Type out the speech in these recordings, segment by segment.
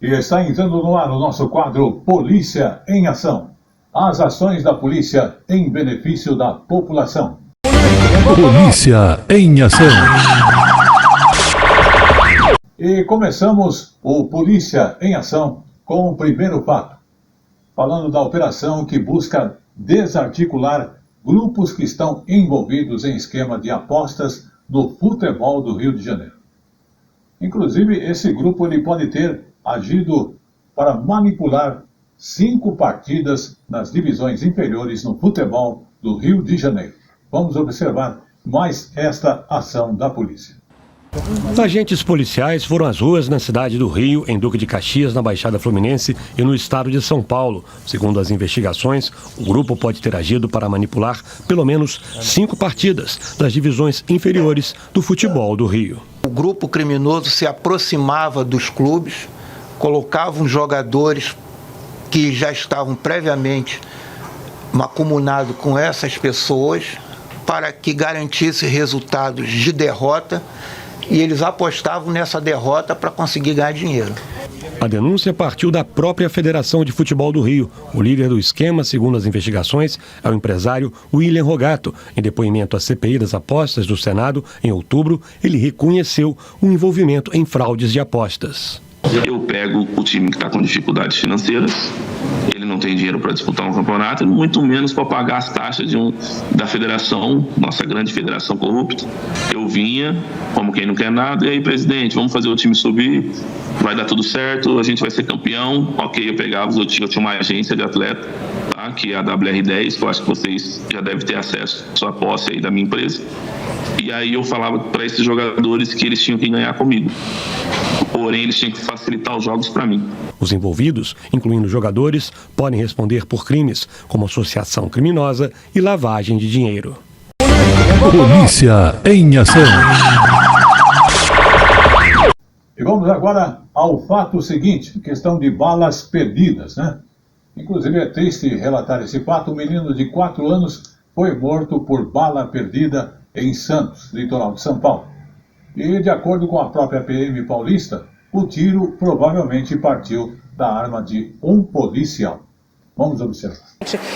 E está entrando no ar o nosso quadro Polícia em Ação. As ações da polícia em benefício da população. Polícia em Ação. E começamos o Polícia em Ação com o primeiro fato, falando da operação que busca desarticular grupos que estão envolvidos em esquema de apostas no futebol do Rio de Janeiro. Inclusive, esse grupo ele pode ter agido para manipular 5 partidas nas divisões inferiores no futebol do Rio de Janeiro. Vamos observar mais esta ação da polícia. Agentes policiais foram às ruas na cidade do Rio, em Duque de Caxias, na Baixada Fluminense e no estado de São Paulo. Segundo as investigações, o grupo pode ter agido para manipular pelo menos 5 partidas das divisões inferiores do futebol do Rio. O grupo criminoso se aproximava dos clubes, colocavam jogadores que já estavam previamente mancomunados com essas pessoas para que garantisse resultados de derrota, e eles apostavam nessa derrota para conseguir ganhar dinheiro. A denúncia partiu da própria Federação de Futebol do Rio. O líder do esquema, segundo as investigações, é o empresário William Rogato. Em depoimento à CPI das apostas do Senado, em outubro, ele reconheceu o envolvimento em fraudes de apostas. Eu pego o time que está com dificuldades financeiras, ele não tem dinheiro para disputar um campeonato, muito menos para pagar as taxas da federação, nossa grande federação corrupta. Eu vinha, como quem não quer nada, e aí, presidente, vamos fazer o time subir, vai dar tudo certo, a gente vai ser campeão. Ok, eu pegava, eu tinha uma agência de atleta, tá, que é a WR10, que eu acho que vocês já devem ter acesso à sua posse aí da minha empresa. E aí eu falava para esses jogadores que eles tinham que ganhar comigo. Porém, eles tinham que facilitar os jogos para mim. Os envolvidos, incluindo jogadores, podem responder por crimes como associação criminosa e lavagem de dinheiro. Polícia em Ação. E vamos agora ao fato seguinte, questão de balas perdidas, né? Inclusive é triste relatar esse fato. Um menino de 4 anos foi morto por bala perdida em Santos, litoral de São Paulo. E, de acordo com a própria PM paulista, o tiro provavelmente partiu da arma de um policial. Vamos observar.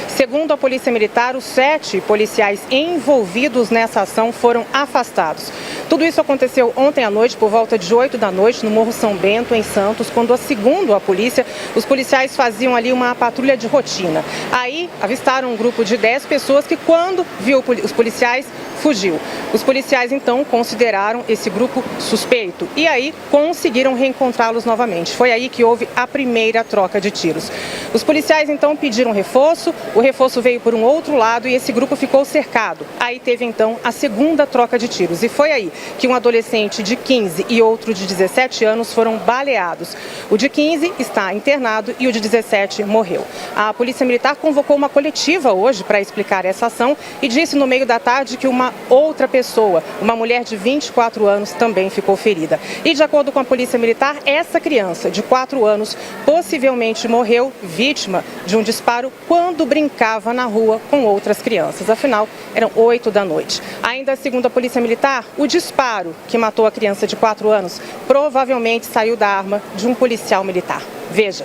Segundo a Polícia Militar, os 7 policiais envolvidos nessa ação foram afastados. Tudo isso aconteceu ontem à noite, por volta de 8 da noite, no Morro São Bento, em Santos, quando, segundo a polícia, os policiais faziam ali uma patrulha de rotina. Aí, avistaram um grupo de 10 pessoas que, quando viu os policiais, fugiu. Os policiais, então, consideraram esse grupo suspeito e aí conseguiram reencontrá-los novamente. Foi aí que houve a primeira troca de tiros. Os policiais, então, pediram reforço, o reforço veio por um outro lado e esse grupo ficou cercado. Aí teve, então, a segunda troca de tiros e foi aí que um adolescente de 15 e outro de 17 anos foram baleados. O de 15 está internado e o de 17 morreu. A Polícia Militar convocou uma coletiva hoje para explicar essa ação e disse no meio da tarde que uma outra pessoa, uma mulher de 24 anos, também ficou ferida. E de acordo com a Polícia Militar, essa criança de 4 anos possivelmente morreu vítima de um disparo quando brincava na rua com outras crianças. Afinal, eram 8 da noite. Ainda segundo a Polícia Militar, o disparo que matou a criança de 4 anos provavelmente saiu da arma de um policial militar. Veja.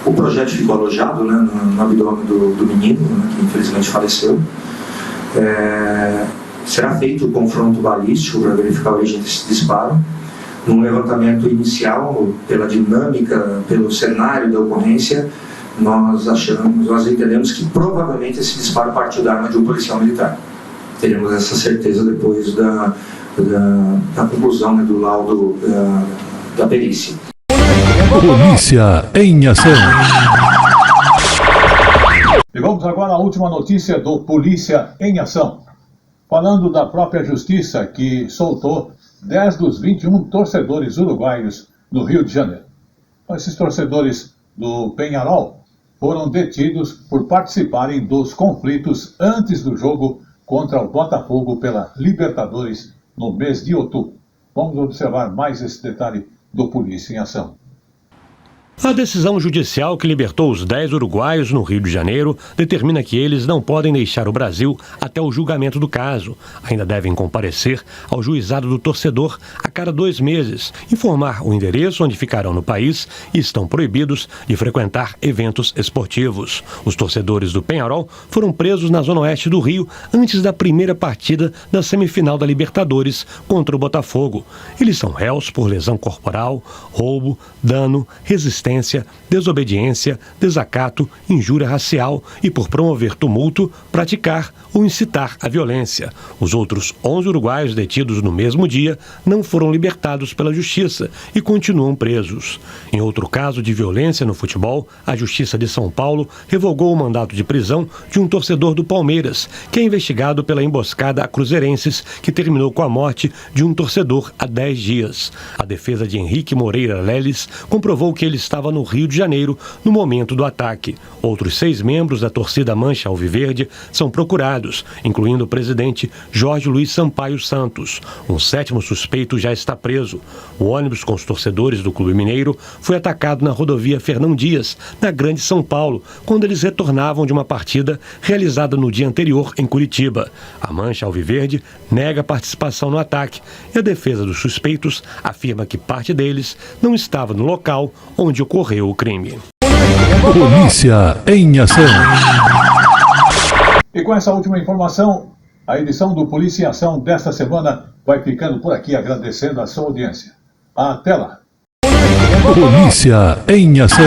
O projétil ficou alojado, né, no abdômen do menino, né, que infelizmente faleceu. Será feito o confronto balístico para verificar a origem desse disparo. Num levantamento inicial, pela dinâmica, pelo cenário da ocorrência, nós entendemos que provavelmente esse disparo partiu da arma de um policial militar. Teremos essa certeza depois da conclusão, né, do laudo da perícia. Polícia em Ação. E vamos agora à última notícia do Polícia em Ação. Falando da própria Justiça, que soltou 10 dos 21 torcedores uruguaios no Rio de Janeiro. Esses torcedores do Peñarol foram detidos por participarem dos conflitos antes do jogo contra o Botafogo pela Libertadores no mês de outubro. Vamos observar mais esse detalhe do Polícia em Ação. A decisão judicial que libertou os 10 uruguaios no Rio de Janeiro determina que eles não podem deixar o Brasil até o julgamento do caso. Ainda devem comparecer ao juizado do torcedor a cada 2 meses, informar o endereço onde ficarão no país e estão proibidos de frequentar eventos esportivos. Os torcedores do Peñarol foram presos na zona oeste do Rio antes da primeira partida da semifinal da Libertadores contra o Botafogo. Eles são réus por lesão corporal, roubo, dano, resistência, desobediência, desacato, injúria racial e por promover tumulto, praticar ou incitar a violência. Os outros 11 uruguaios detidos no mesmo dia não foram libertados pela justiça e continuam presos. Em outro caso de violência no futebol, a Justiça de São Paulo revogou o mandato de prisão de um torcedor do Palmeiras, que é investigado pela emboscada a cruzeirenses que terminou com a morte de um torcedor há 10 dias. A defesa de Henrique Moreira Leles comprovou que ele estava no Rio de Janeiro no momento do ataque. Outros 6 membros da torcida Mancha Alviverde são procurados, incluindo o presidente Jorge Luiz Sampaio Santos. Um 7º suspeito já está preso. O ônibus com os torcedores do Clube Mineiro foi atacado na rodovia Fernão Dias, na Grande São Paulo, quando eles retornavam de uma partida realizada no dia anterior em Curitiba. A Mancha Alviverde nega participação no ataque e a defesa dos suspeitos afirma que parte deles não estava no local onde ocorreu o crime. Polícia em ação. E com essa última informação, a edição do Polícia em Ação desta semana vai ficando por aqui, agradecendo a sua audiência. Até lá. Polícia em ação.